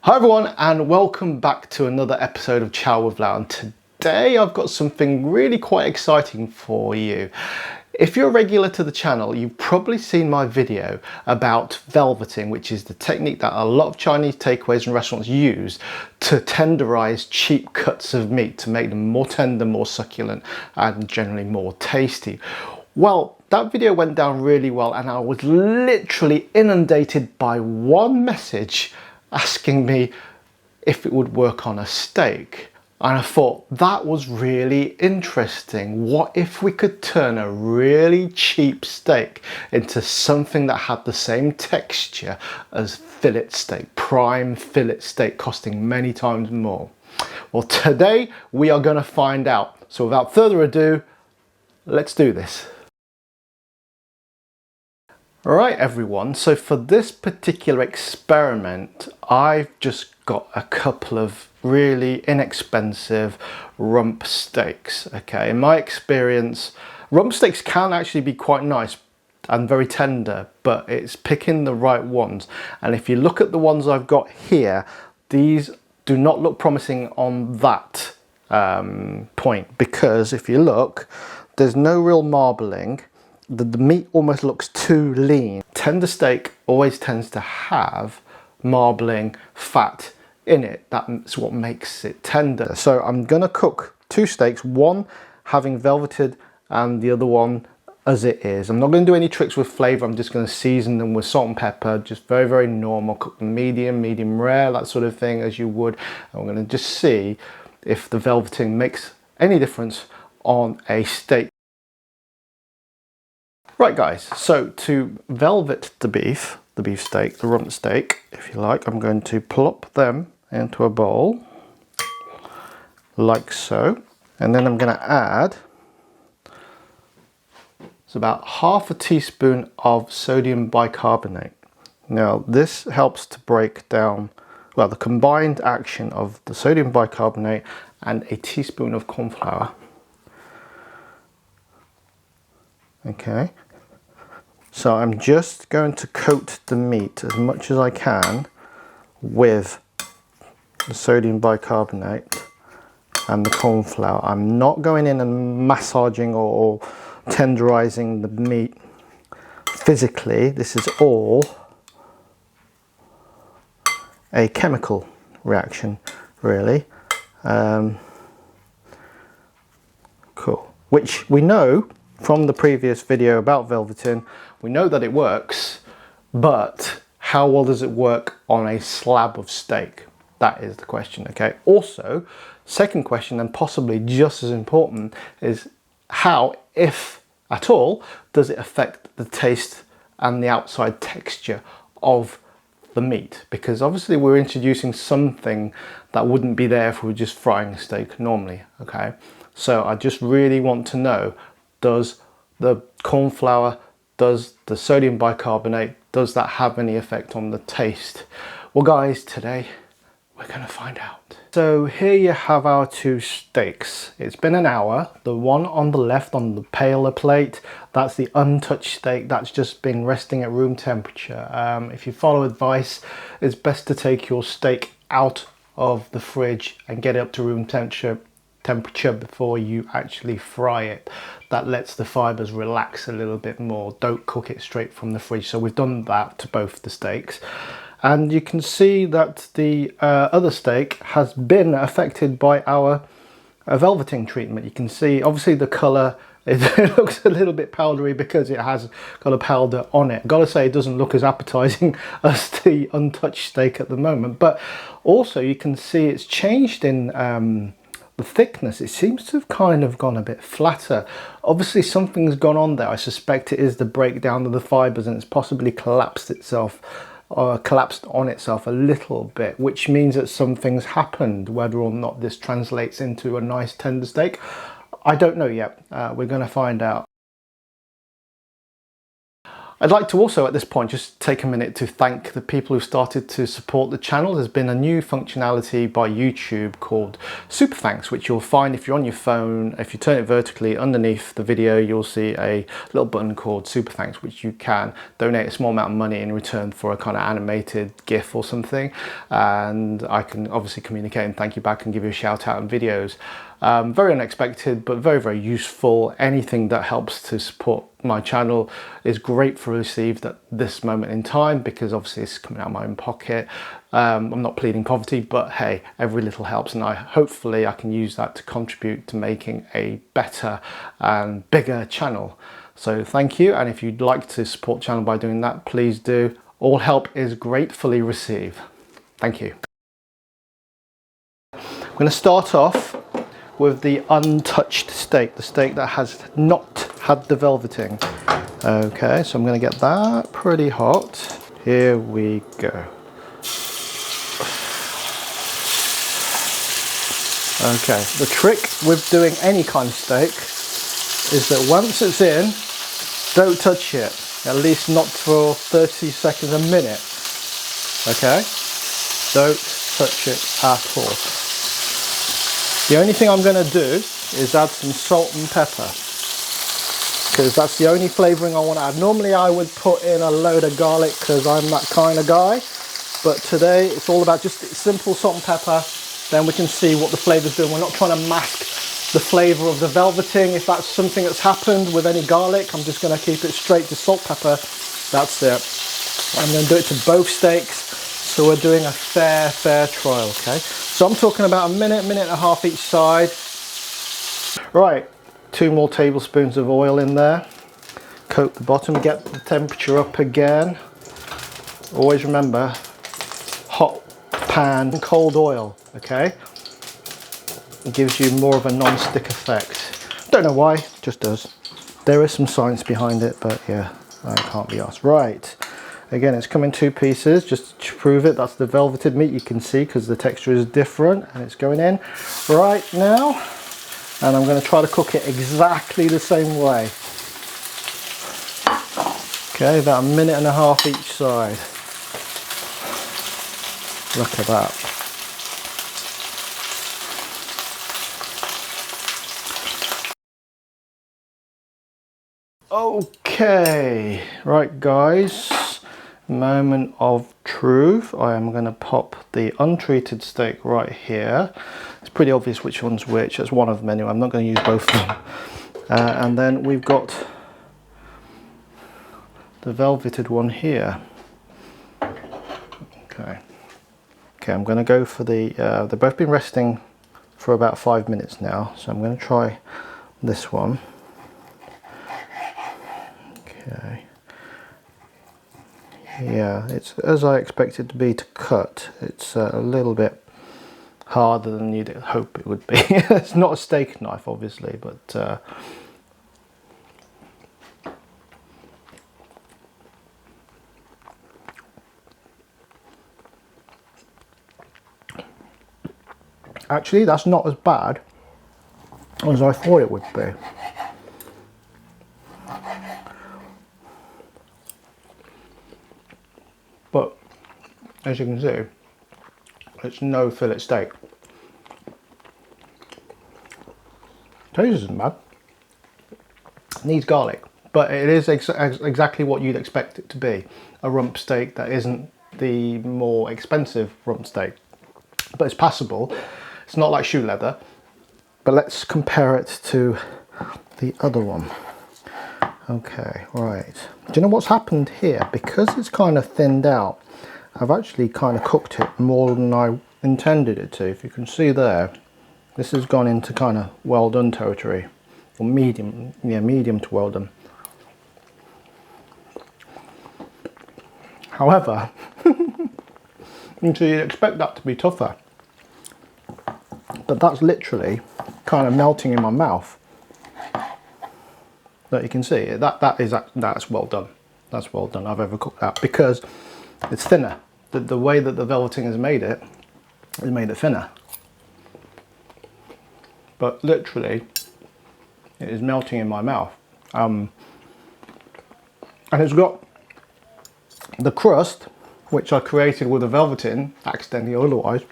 Hi everyone, and welcome back to another episode of Chow with Lau. And today I've got something really quite exciting for you. If you're a regular to the channel, you've probably seen my video about velveting, which is the technique that a lot of Chinese takeaways and restaurants use to tenderize cheap cuts of meat to make them more tender, more succulent, and generally more tasty. Well, that video went down really well, and I was literally inundated by one message asking me if it would work on a steak. And I thought that was really interesting. What if we could turn a really cheap steak into something that had the same texture as fillet steak, prime fillet steak, costing many times more? Well, today we are going to find out. So without further ado, let's do this. Alright everyone, so for this particular experiment, I've just got a couple of really inexpensive rump steaks. Okay, in my experience, rump steaks can actually be quite nice and very tender, but it's picking the right ones. And if you look at the ones I've got here, these do not look promising on that point, because if you look, there's no real marbling. The meat almost looks too lean. Tender steak always tends to have marbling fat in it. That's what makes it tender. So I'm gonna cook two steaks, one having velveted and the other one as it is. I'm not gonna do any tricks with flavor. I'm just gonna season them with salt and pepper, just very, very normal. Cook them medium rare, that sort of thing, as you would. And we're gonna just see if the velveting makes any difference on a steak. Right guys, so to velvet the beef steak, the rump steak, if you like, I'm going to plop them into a bowl, like so. And then I'm going to add, it's about half a teaspoon of sodium bicarbonate. Now this helps to break down, well, the combined action of the sodium bicarbonate and a teaspoon of corn flour. Okay. So I'm just going to coat the meat as much as I can with the sodium bicarbonate and the corn flour. I'm not going in and massaging or tenderizing the meat physically. This is all a chemical reaction, really. Cool. Which we know from the previous video about velveting, we know that it works, but how well does it work on a slab of steak? That is the question, okay? Also, second question, and possibly just as important, is how, if at all, does it affect the taste and the outside texture of the meat? Because obviously we're introducing something that wouldn't be there if we were just frying a steak normally, okay? So I just really want to know, does the corn flour, does the sodium bicarbonate, does that have any effect on the taste? Well guys, today we're gonna find out. So here you have our two steaks. It's been an hour. The one on the left on the paler plate, that's the untouched steak. That's just been resting at room temperature. If you follow advice, it's best to take your steak out of the fridge and get it up to room temperature before you actually fry it. That lets the fibers relax a little bit more. Don't cook it straight from the fridge. So we've done that to both the steaks, and you can see that the other steak has been affected by our velveting treatment. You can see obviously the color, it looks a little bit powdery because it has got a powder on it. Gotta say, it doesn't look as appetizing as the untouched steak at the moment, but also you can see it's changed in the thickness. It seems to have kind of gone a bit flatter. Obviously something's gone on there. I suspect it is the breakdown of the fibers, and it's possibly collapsed itself or collapsed on itself a little bit, which means that something's happened. Whether or not this translates into a nice tender steak, I don't know yet. We're going to find out. I'd like to also at this point just take a minute to thank the people who started to support the channel. There's been a new functionality by YouTube called Super Thanks, which you'll find if you're on your phone. If you turn it vertically underneath the video, you'll see a little button called Super Thanks, which you can donate a small amount of money in return for a kind of animated GIF or something. And I can obviously communicate and thank you back and give you a shout out in videos. Very unexpected, but very, very useful. Anything that helps to support my channel is gratefully received at this moment in time, because obviously it's coming out of my own pocket. I'm not pleading poverty, but hey, every little helps, and hopefully I can use that to contribute to making a better and bigger channel. So thank you, and if you'd like to support the channel by doing that, please do. All help is gratefully received. Thank you. I'm going to start off with the untouched steak, the steak that has not had the velveting. Okay, so I'm going to get that pretty hot. Here we go. Okay, the trick with doing any kind of steak is that once it's in, don't touch it, at least not for 30 seconds, a minute. Okay, don't touch it at all. The only thing I'm going to do is add some salt and pepper, because that's the only flavouring I want to add. Normally I would put in a load of garlic because I'm that kind of guy, but today it's all about just simple salt and pepper. Then we can see what the flavour's doing. We're not trying to mask the flavour of the velveting. If that's something that's happened with any garlic, I'm just going to keep it straight to salt, pepper. That's it. I'm going to do it to both steaks. So we're doing a fair trial, okay? So I'm talking about a minute, minute and a half each side. Right, 2 more tablespoons of oil in there. Coat the bottom, get the temperature up again. Always remember, hot pan, cold oil, okay? It gives you more of a non-stick effect. Don't know why, just does. There is some science behind it, but yeah, I can't be asked. Right. Again, it's come in 2 pieces, just to prove it. That's the velveted meat, you can see, because the texture is different, and it's going in right now. And I'm going to try to cook it exactly the same way. Okay, about a minute and a half each side. Look at that. Okay, right guys. Moment of truth. I am going to pop the untreated steak right here. It's pretty obvious which one's which. That's one of them anyway. I'm not going to use both of them. And then we've got the velveted one here. Okay. Okay, I'm going to go for the, they've both been resting for about 5 minutes now. So I'm going to try this one. Okay. Yeah, it's as I expect it to be to cut. It's a little bit harder than you'd hope it would be. It's not a steak knife, obviously, but actually that's not as bad as I thought it would be. But as you can see, it's no fillet steak. Taste isn't bad. Needs garlic, but it is exactly what you'd expect it to be. A rump steak that isn't the more expensive rump steak, but it's passable. It's not like shoe leather. But let's compare it to the other one. Okay, right. Do you know what's happened here? Because it's kind of thinned out, I've actually kind of cooked it more than I intended it to. If you can see there, this has gone into kind of well done territory, or medium, yeah, medium to well done. However, so you'd expect that to be tougher, but that's literally kind of melting in my mouth. That you can see that's well done. That's well done. I've overcooked that because it's thinner. The way that the velveting has made it thinner. But literally, it is melting in my mouth. And it's got The crust, which I created with a velveteen, accidentally or otherwise,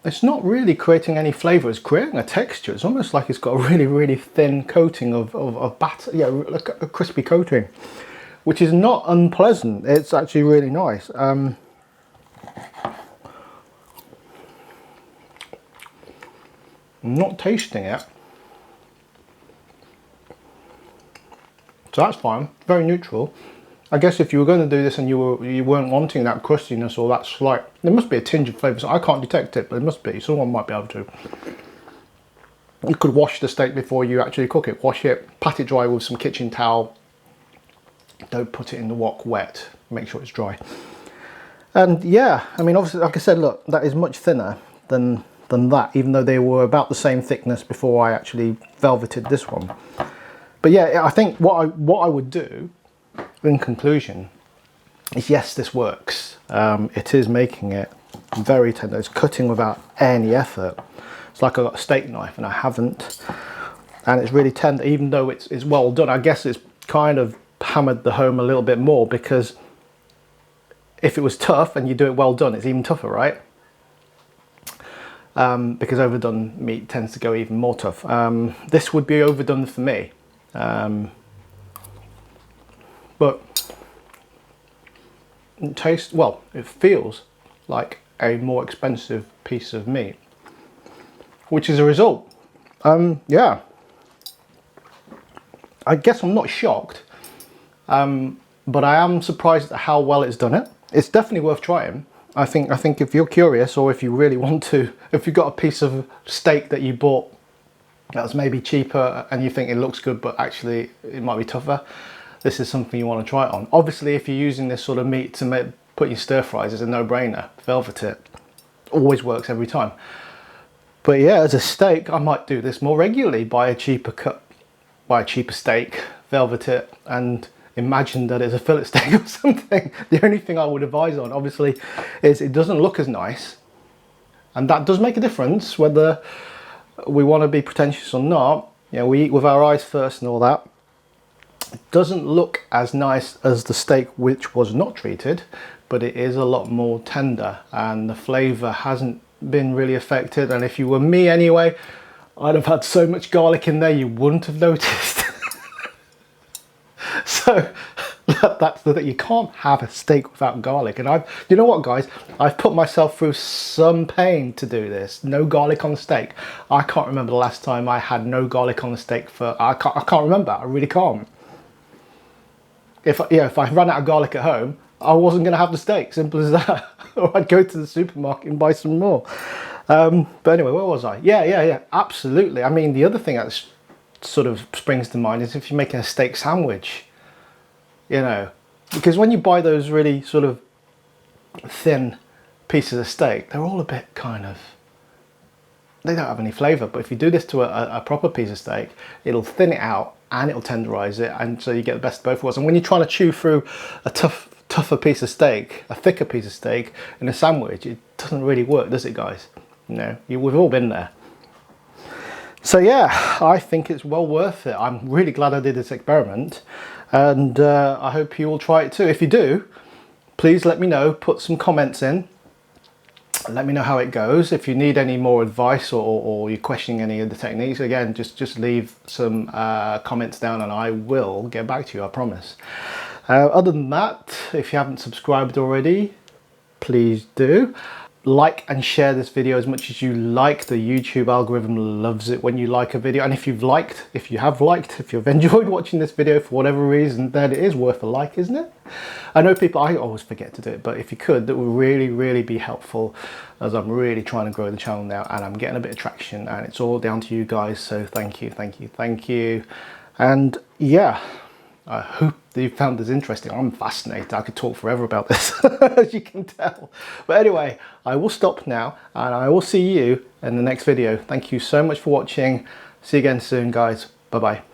it's not really creating any flavour, it's creating a texture. It's almost like it's got a really, really thin coating of batter, yeah, like a crispy coating, which is not unpleasant. It's actually really nice. I'm not tasting it, so that's fine, very neutral. I guess if you were going to do this and you weren't wanting that crustiness or that slight, there must be a tinge of flavour. So I can't detect it, but it must be. Someone might be able to. You could wash the steak before you actually cook it. Wash it, pat it dry with some kitchen towel. Don't put it in the wok wet. Make sure it's dry. And yeah, I mean, obviously, like I said, look, that is much thinner than that, even though they were about the same thickness before I actually velveted this one. But yeah, I think what I would do, in conclusion, is yes, this works. It is making it very tender. It's cutting without any effort. It's like I've got a steak knife and I haven't. And it's really tender, even though it's well done. I guess it's kind of hammered the home a little bit more, because if it was tough and you do it well done, it's even tougher, right? Because overdone meat tends to go even more tough. This would be overdone for me. But it tastes, well, it feels like a more expensive piece of meat, which is a result. Yeah, I guess I'm not shocked, but I am surprised at how well it's done it. It's definitely worth trying. I think if you're curious, or if you really want to, if you've got a piece of steak that you bought that's maybe cheaper and you think it looks good but actually it might be tougher, this is something you want to try it on. Obviously, if you're using this sort of meat to put your stir fries, it's a no-brainer. Velvet it. Always works every time. But yeah, as a steak, I might do this more regularly. Buy a cheaper cut, buy a cheaper steak, velvet it, and imagine that it's a fillet steak or something. The only thing I would advise on, obviously, is it doesn't look as nice. And that does make a difference, whether we want to be pretentious or not. You know, we eat with our eyes first and all that. It doesn't look as nice as the steak which was not treated, but it is a lot more tender and the flavour hasn't been really affected. And if you were me anyway, I'd have had so much garlic in there you wouldn't have noticed. So that's the thing, you can't have a steak without garlic. And you know what, guys, I've put myself through some pain to do this. No garlic on the steak. I can't remember the last time I had no garlic on the steak I can't remember, I really can't. If I ran out of garlic at home, I wasn't going to have the steak, simple as that. Or I'd go to the supermarket and buy some more. But anyway, where was I? Yeah, absolutely. I mean, the other thing that sort of springs to mind is if you're making a steak sandwich, you know, because when you buy those really sort of thin pieces of steak, they're all a bit kind of, they don't have any flavour. But if you do this to a proper piece of steak, it'll thin it out and it'll tenderize it, and so you get the best of both worlds. And when you're trying to chew through a tougher piece of steak, a thicker piece of steak in a sandwich, it doesn't really work, does it, guys? You know, we've all been there. So yeah, I think it's well worth it. I'm really glad I did this experiment, and I hope you all try it too. If you do, please let me know, put some comments in. Let me know how it goes. If you need any more advice or you're questioning any of the techniques, again, just leave some comments down and I will get back to you, I promise. Other than that, if you haven't subscribed already, please do. Like and share this video as much as you like. The YouTube algorithm loves it when you like a video. And if you've enjoyed watching this video for whatever reason, then it is worth a like, isn't it? I know I always forget to do it, but if you could, that would really, really be helpful, as I'm really trying to grow the channel now and I'm getting a bit of traction, and it's all down to you guys. So thank you. And yeah, I hope that you found this interesting. I'm fascinated. I could talk forever about this, as you can tell. But anyway, I will stop now and I will see you in the next video. Thank you so much for watching. See you again soon, guys. Bye-bye.